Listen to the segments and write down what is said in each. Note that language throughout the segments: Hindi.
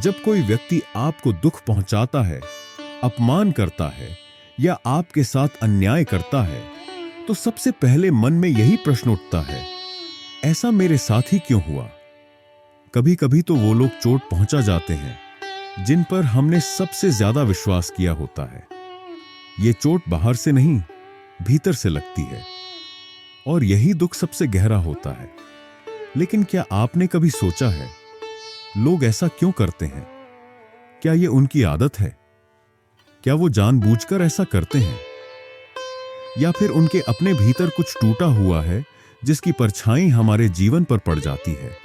जब कोई व्यक्ति आपको दुख पहुंचाता है, अपमान करता है या आपके साथ अन्याय करता है, तो सबसे पहले मन में यही प्रश्न उठता है, ऐसा मेरे साथ ही क्यों हुआ? कभी कभी तो वो लोग चोट पहुंचा जाते हैं जिन पर हमने सबसे ज्यादा विश्वास किया होता है। ये चोट बाहर से नहीं, भीतर से लगती है और यही दुख सबसे गहरा होता है। लेकिन क्या आपने कभी सोचा है, लोग ऐसा क्यों करते हैं? क्या ये उनकी आदत है? क्या वो जानबूझकर ऐसा करते हैं? या फिर उनके अपने भीतर कुछ टूटा हुआ है जिसकी परछाई हमारे जीवन पर पड़ जाती है?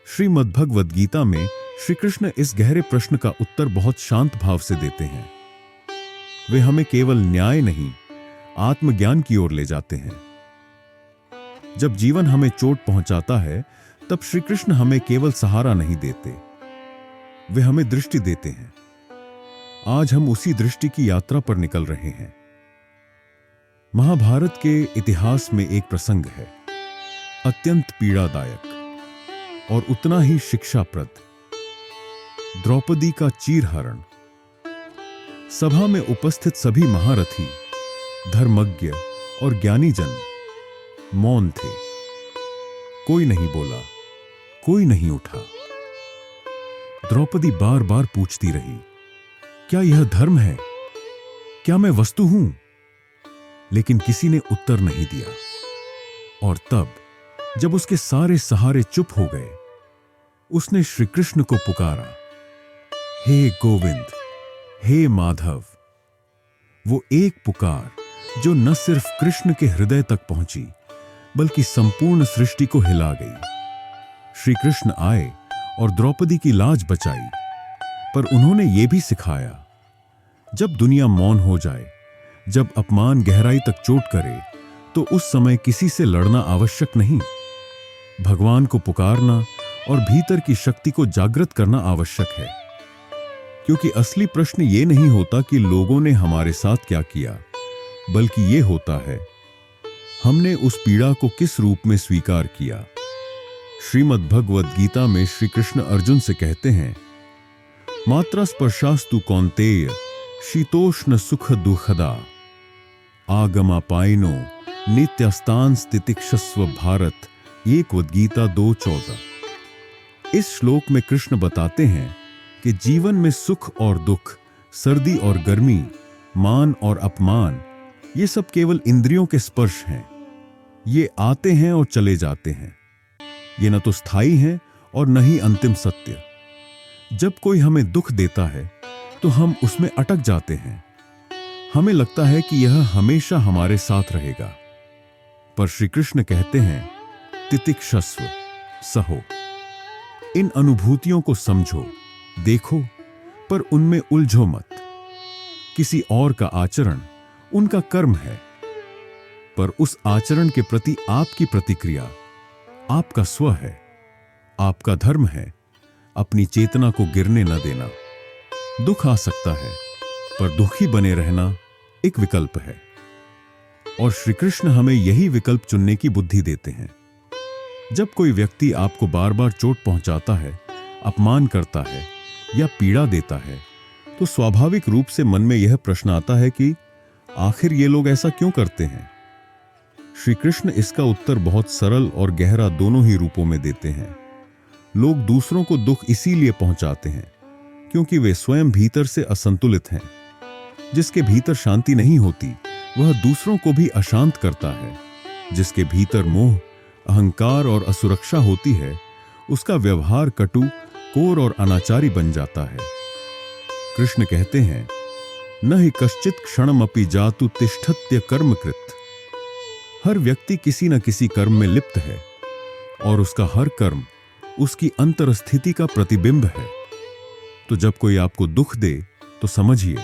श्रीमद् भगवद गीता में श्री कृष्ण इस गहरे प्रश्न का उत्तर बहुत शांत भाव से देते हैं। वे हमें केवल न्याय नहीं, आत्मज्ञान की ओर ले जाते हैं। जब जीवन हमें चोट पहुंचाता है, तब श्री कृष्ण हमें केवल सहारा नहीं देते, वे हमें दृष्टि देते हैं। आज हम उसी दृष्टि की यात्रा पर निकल रहे हैं। महाभारत के इतिहास में एक प्रसंग है, अत्यंत पीड़ादायक और उतना ही शिक्षाप्रद। द्रौपदी का चीरहरण। सभा में उपस्थित सभी महारथी, धर्मज्ञ और ज्ञानीजन मौन थे। कोई नहीं बोला, कोई नहीं उठा। द्रौपदी बार बार पूछती रही, क्या यह धर्म है? क्या मैं वस्तु हूं? लेकिन किसी ने उत्तर नहीं दिया। और तब जब उसके सारे सहारे चुप हो गए, उसने श्री कृष्ण को पुकारा, हे गोविंद, हे माधव। वो एक पुकार जो न सिर्फ कृष्ण के हृदय तक पहुंची, बल्कि संपूर्ण सृष्टि को हिला गई। श्री कृष्ण आए और द्रौपदी की लाज बचाई, पर उन्होंने यह भी सिखाया, जब दुनिया मौन हो जाए, जब अपमान गहराई तक चोट करे, तो उस समय किसी से लड़ना आवश्यक नहीं, भगवान को पुकारना और भीतर की शक्ति को जागृत करना आवश्यक है। क्योंकि असली प्रश्न ये नहीं होता कि लोगों ने हमारे साथ क्या किया, बल्कि ये होता है, हमने उस पीड़ा को किस रूप में स्वीकार किया। श्रीमद् भगवद गीता में श्री कृष्ण अर्जुन से कहते हैं, मात्रा स्पर्शास्तु कौन्तेय शीतोष्ण सुख दुखदा आगमापायनो नित्यस्तान स्थितिक्षस्व भारत। एक गीता 2:14। इस श्लोक में कृष्ण बताते हैं कि जीवन में सुख और दुख, सर्दी और गर्मी, मान और अपमान, ये सब केवल इंद्रियों के स्पर्श हैं। ये आते हैं और चले जाते हैं। ये न तो स्थायी हैं और न ही अंतिम सत्य। जब कोई हमें दुख देता है तो हम उसमें अटक जाते हैं। हमें लगता है कि यह हमेशा हमारे साथ रहेगा, पर श्री कृष्ण कहते हैं, तितिक्षस्व, सहो। इन अनुभूतियों को समझो, देखो, पर उनमें उलझो मत। किसी और का आचरण उनका कर्म है, पर उस आचरण के प्रति आपकी प्रतिक्रिया आपका स्व है, आपका धर्म है। अपनी चेतना को गिरने न देना। दुख आ सकता है, पर दुखी बने रहना एक विकल्प है, और श्री कृष्ण हमें यही विकल्प चुनने की बुद्धि देते हैं। जब कोई व्यक्ति आपको बार बार चोट पहुंचाता है, अपमान करता है या पीड़ा देता है, तो स्वाभाविक रूप से मन में यह प्रश्न आता है कि आखिर ये लोग ऐसा क्यों करते हैं? श्री कृष्ण इसका उत्तर बहुत सरल और गहरा दोनों ही रूपों में देते हैं। लोग दूसरों को दुख इसीलिए पहुंचाते हैं क्योंकि वे स्वयं भीतर से असंतुलित हैं। जिसके भीतर शांति नहीं होती, वह दूसरों को भी अशांत करता है। जिसके भीतर मोह, अहंकार और असुरक्षा होती है, उसका व्यवहार कटु, कोर और अनाचारी बन जाता है। कृष्ण कहते हैं, न हि कश्चित क्षणमपि जातु तिष्ठत्य कर्मकृत। हर व्यक्ति किसी न किसी कर्म में लिप्त है और उसका हर कर्म उसकी अंतर स्थिति का प्रतिबिंब है। तो जब कोई आपको दुख दे तो समझिए,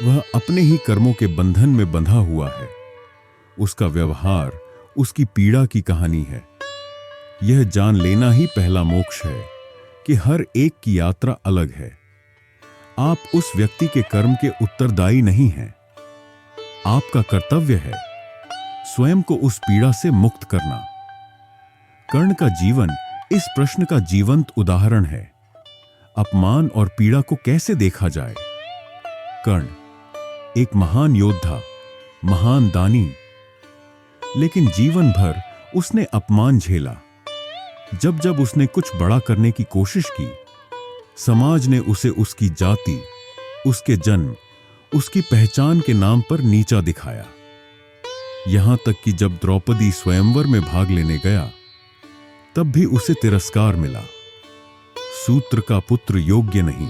वह अपने ही कर्मों के बंधन में बंधा हुआ है। उसका व्यवहार उसकी पीड़ा की कहानी है। यह जान लेना ही पहला मोक्ष है कि हर एक की यात्रा अलग है। आप उस व्यक्ति के कर्म के उत्तरदायी नहीं हैं। आपका कर्तव्य है स्वयं को उस पीड़ा से मुक्त करना। कर्ण का जीवन इस प्रश्न का जीवंत उदाहरण है। अपमान और पीड़ा को कैसे देखा जाए। कर्ण एक महान योद्धा, महान दानी, लेकिन जीवन भर उसने अपमान झेला। जब जब उसने कुछ बड़ा करने की कोशिश की, समाज ने उसे उसकी जाति, उसके जन्म, उसकी पहचान के नाम पर नीचा दिखाया। यहां तक कि जब द्रौपदी स्वयंवर में भाग लेने गया, तब भी उसे तिरस्कार मिला। सूत्र का पुत्र योग्य नहीं।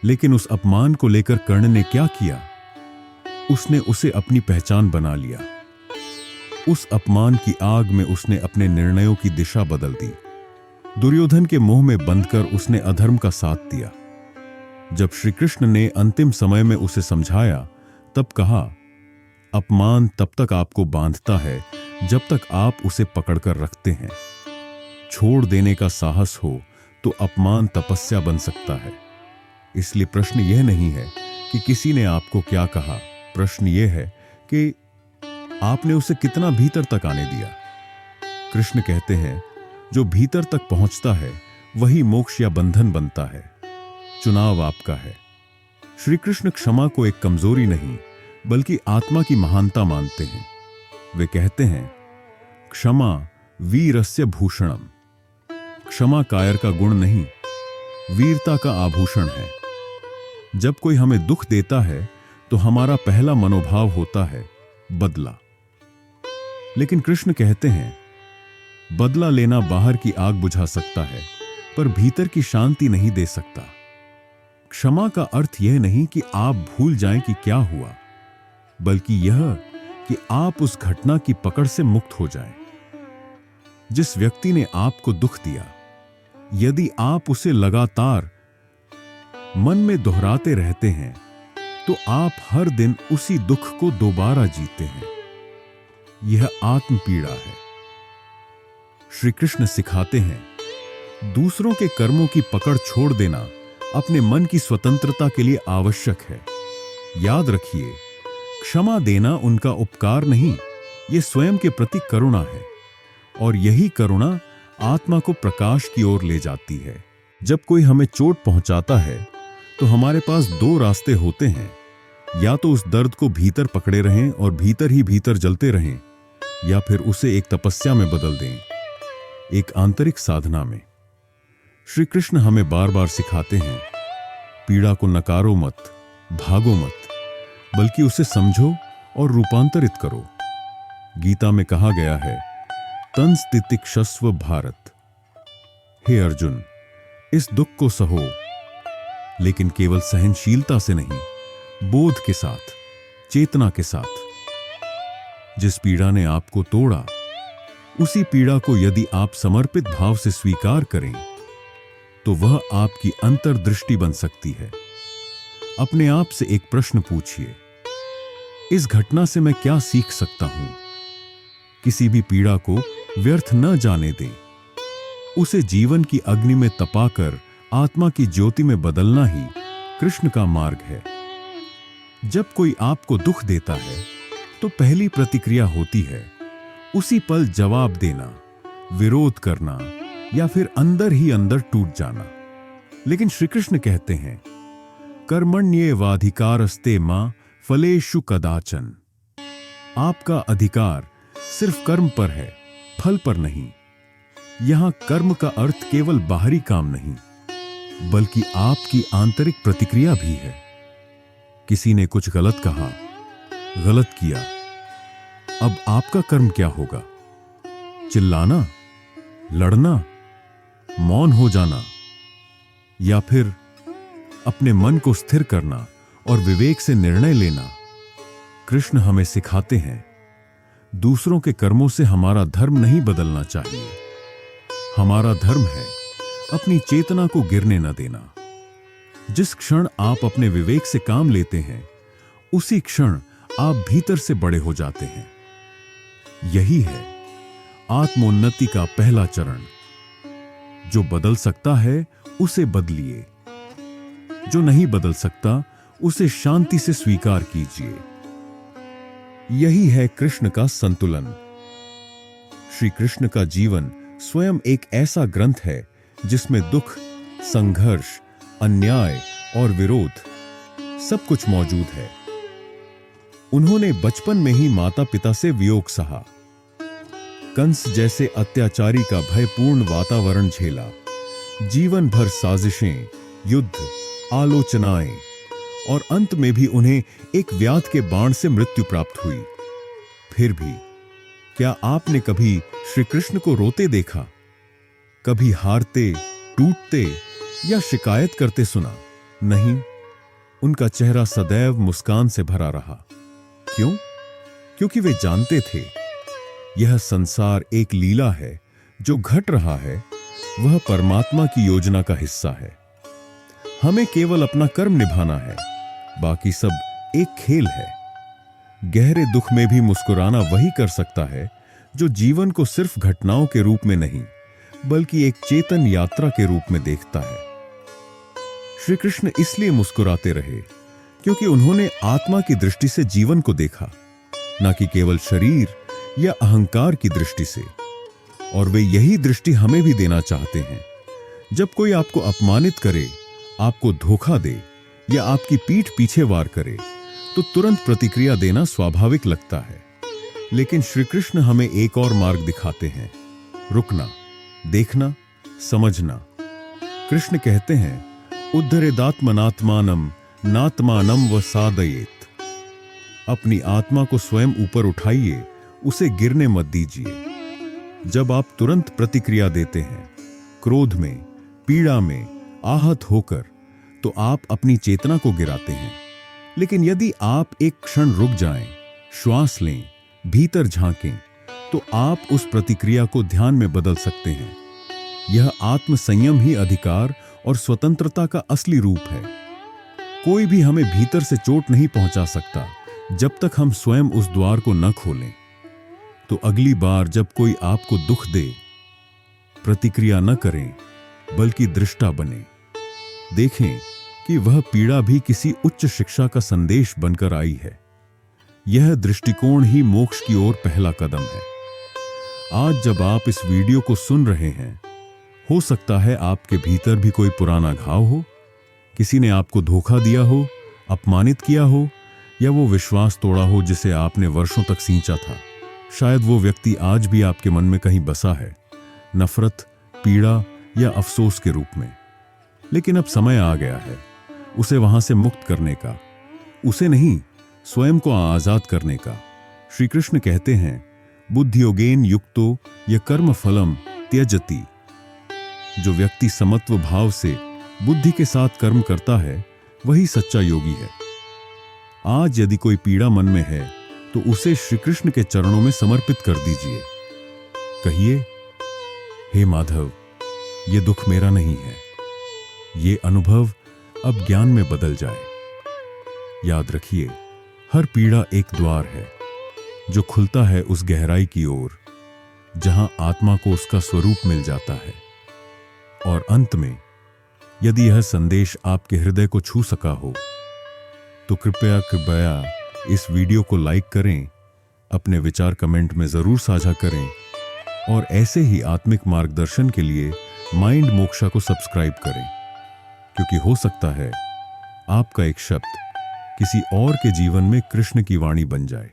लेकिन उस अपमान को लेकर कर्ण ने क्या किया? उसने उसे अपनी पहचान बना लिया। उस अपमान की आग में उसने अपने निर्णयों की दिशा बदल दी। दुर्योधन के मोह में बंधकर उसने अधर्म का साथ दिया। जब श्री कृष्ण ने अंतिम समय में उसे समझाया, तब कहा, अपमान तब तक आपको बांधता है जब तक आप उसे पकड़कर रखते हैं। छोड़ देने का साहस हो तो अपमान तपस्या बन सकता है। इसलिए प्रश्न यह नहीं है कि किसी ने आपको क्या कहा, प्रश्न यह है कि आपने उसे कितना भीतर तक आने दिया। कृष्ण कहते हैं, जो भीतर तक पहुंचता है वही मोक्ष या बंधन बनता है। चुनाव आपका है। श्री कृष्ण क्षमा को एक कमजोरी नहीं बल्कि आत्मा की महानता मानते हैं। वे कहते हैं, क्षमा वीरस्य भूषणम। क्षमा कायर का गुण नहीं, वीरता का आभूषण है। जब कोई हमें दुख देता है तो हमारा पहला मनोभाव होता है बदला। लेकिन कृष्ण कहते हैं, बदला लेना बाहर की आग बुझा सकता है पर भीतर की शांति नहीं दे सकता। क्षमा का अर्थ यह नहीं कि आप भूल जाएं कि क्या हुआ, बल्कि यह कि आप उस घटना की पकड़ से मुक्त हो जाएं। जिस व्यक्ति ने आपको दुख दिया, यदि आप उसे लगातार मन में दोहराते रहते हैं तो आप हर दिन उसी दुख को दोबारा जीते हैं। यह आत्म पीड़ा है। श्री कृष्ण सिखाते हैं, दूसरों के कर्मों की पकड़ छोड़ देना अपने मन की स्वतंत्रता के लिए आवश्यक है। याद रखिए, क्षमा देना उनका उपकार नहीं, यह स्वयं के प्रति करुणा है। और यही करुणा आत्मा को प्रकाश की ओर ले जाती है। जब कोई हमें चोट पहुंचाता है तो हमारे पास दो रास्ते होते हैं। या तो उस दर्द को भीतर पकड़े रहें और भीतर ही भीतर जलते रहें, या फिर उसे एक तपस्या में बदल दें, एक आंतरिक साधना में। श्री कृष्ण हमें बार बार सिखाते हैं, पीड़ा को नकारो मत, भागो मत, बल्कि उसे समझो और रूपांतरित करो। गीता में कहा गया है, तंस तितिक्षस्व भारत। हे अर्जुन, इस दुख को सहो, लेकिन केवल सहनशीलता से नहीं, बोध के साथ, चेतना के साथ। जिस पीड़ा ने आपको तोड़ा, उसी पीड़ा को यदि आप समर्पित भाव से स्वीकार करें तो वह आपकी अंतर्दृष्टि बन सकती है। अपने आप से एक प्रश्न पूछिए, इस घटना से मैं क्या सीख सकता हूं? किसी भी पीड़ा को व्यर्थ न जाने दें। उसे जीवन की अग्नि में तपाकर आत्मा की ज्योति में बदलना ही कृष्ण का मार्ग है। जब कोई आपको दुख देता है तो पहली प्रतिक्रिया होती है उसी पल जवाब देना, विरोध करना या फिर अंदर ही अंदर टूट जाना। लेकिन श्री कृष्ण कहते हैं, कर्मण्येवाधिकारस्ते मां फलेषु कदाचन। आपका अधिकार सिर्फ कर्म पर है, फल पर नहीं। यहां कर्म का अर्थ केवल बाहरी काम नहीं, बल्कि आपकी आंतरिक प्रतिक्रिया भी है। किसी ने कुछ गलत कहा, गलत किया, अब आपका कर्म क्या होगा? चिल्लाना, लड़ना, मौन हो जाना, या फिर अपने मन को स्थिर करना और विवेक से निर्णय लेना? कृष्ण हमें सिखाते हैं, दूसरों के कर्मों से हमारा धर्म नहीं बदलना चाहिए। हमारा धर्म है अपनी चेतना को गिरने न देना। जिस क्षण आप अपने विवेक से काम लेते हैं, उसी क्षण आप भीतर से बड़े हो जाते हैं। यही है आत्मोन्नति का पहला चरण। जो बदल सकता है उसे बदलिए, जो नहीं बदल सकता उसे शांति से स्वीकार कीजिए। यही है कृष्ण का संतुलन। श्री कृष्ण का जीवन स्वयं एक ऐसा ग्रंथ है जिसमें दुख संघर्ष, अन्याय और विरोध सब कुछ मौजूद है। उन्होंने बचपन में ही माता पिता से वियोग सहा, कंस जैसे अत्याचारी का भयपूर्ण वातावरण झेला, जीवन भर साजिशें, युद्ध, आलोचनाएं और अंत में भी उन्हें एक व्याध के बाण से मृत्यु प्राप्त हुई। फिर भी क्या आपने कभी श्री कृष्ण को रोते देखा? कभी हारते, टूटते या शिकायत करते सुना? नहीं, उनका चेहरा सदैव मुस्कान से भरा रहा। क्यों? क्योंकि वे जानते थे यह संसार एक लीला है, जो घट रहा है वह परमात्मा की योजना का हिस्सा है। हमें केवल अपना कर्म निभाना है, बाकी सब एक खेल है। गहरे दुख में भी मुस्कुराना वही कर सकता है जो जीवन को सिर्फ घटनाओं के रूप में नहीं, बल्कि एक चेतन यात्रा के रूप में देखता है। श्री कृष्ण इसलिए मुस्कुराते रहे क्योंकि उन्होंने आत्मा की दृष्टि से जीवन को देखा, न कि केवल शरीर या अहंकार की दृष्टि से। और वे यही दृष्टि हमें भी देना चाहते हैं। जब कोई आपको अपमानित करे, आपको धोखा दे या आपकी पीठ पीछे वार करे, तो तुरंत प्रतिक्रिया देना स्वाभाविक लगता है। लेकिन श्री कृष्ण हमें एक और मार्ग दिखाते हैं, रुकना, देखना, समझना। कृष्ण कहते हैं, उद्धरेदात्मनात्मानम नात्मानम व सादयेत। अपनी आत्मा को स्वयं ऊपर उठाइए, उसे गिरने मत दीजिए। जब आप तुरंत प्रतिक्रिया देते हैं, क्रोध में, पीड़ा में, आहत होकर, तो आप अपनी चेतना को गिराते हैं। लेकिन यदि आप एक क्षण रुक जाएं, श्वास लें, भीतर झांकें, तो आप उस प्रतिक्रिया को ध्यान में बदल सकते हैं। यह आत्मसंयम ही अधिकार और स्वतंत्रता का असली रूप है। कोई भी हमें भीतर से चोट नहीं पहुंचा सकता जब तक हम स्वयं उस द्वार को न खोलें। तो अगली बार जब कोई आपको दुख दे, प्रतिक्रिया न करें, बल्कि दृष्टा बने। देखें कि वह पीड़ा भी किसी उच्च शिक्षा का संदेश बनकर आई है। यह दृष्टिकोण ही मोक्ष की ओर पहला कदम है। आज जब आप इस वीडियो को सुन रहे हैं, हो सकता है आपके भीतर भी कोई पुराना घाव हो। किसी ने आपको धोखा दिया हो, अपमानित किया हो, या वो विश्वास तोड़ा हो जिसे आपने वर्षों तक सींचा था। शायद वो व्यक्ति आज भी आपके मन में कहीं बसा है, नफरत, पीड़ा या अफसोस के रूप में। लेकिन अब समय आ गया है उसे वहां से मुक्त करने का, उसे नहीं, स्वयं को आजाद करने का। श्री कृष्ण कहते हैं, बुद्धियोगेन युक्तो य कर्म फलम त्यजति। जो व्यक्ति समत्व भाव से बुद्धि के साथ कर्म करता है, वही सच्चा योगी है। आज यदि कोई पीड़ा मन में है, तो उसे श्री कृष्ण के चरणों में समर्पित कर दीजिए। कहिए, हे माधव, ये दुख मेरा नहीं है। ये अनुभव अब ज्ञान में बदल जाए। याद रखिए, हर पीड़ा एक द्वार है जो खुलता है उस गहराई की ओर जहां आत्मा को उसका स्वरूप मिल जाता है। और अंत में, यदि यह संदेश आपके हृदय को छू सका हो, तो कृपया इस वीडियो को लाइक करें, अपने विचार कमेंट में जरूर साझा करें, और ऐसे ही आत्मिक मार्गदर्शन के लिए माइंड मोक्षा को सब्सक्राइब करें, क्योंकि हो सकता है आपका एक शब्द किसी और के जीवन में कृष्ण की वाणी बन जाए।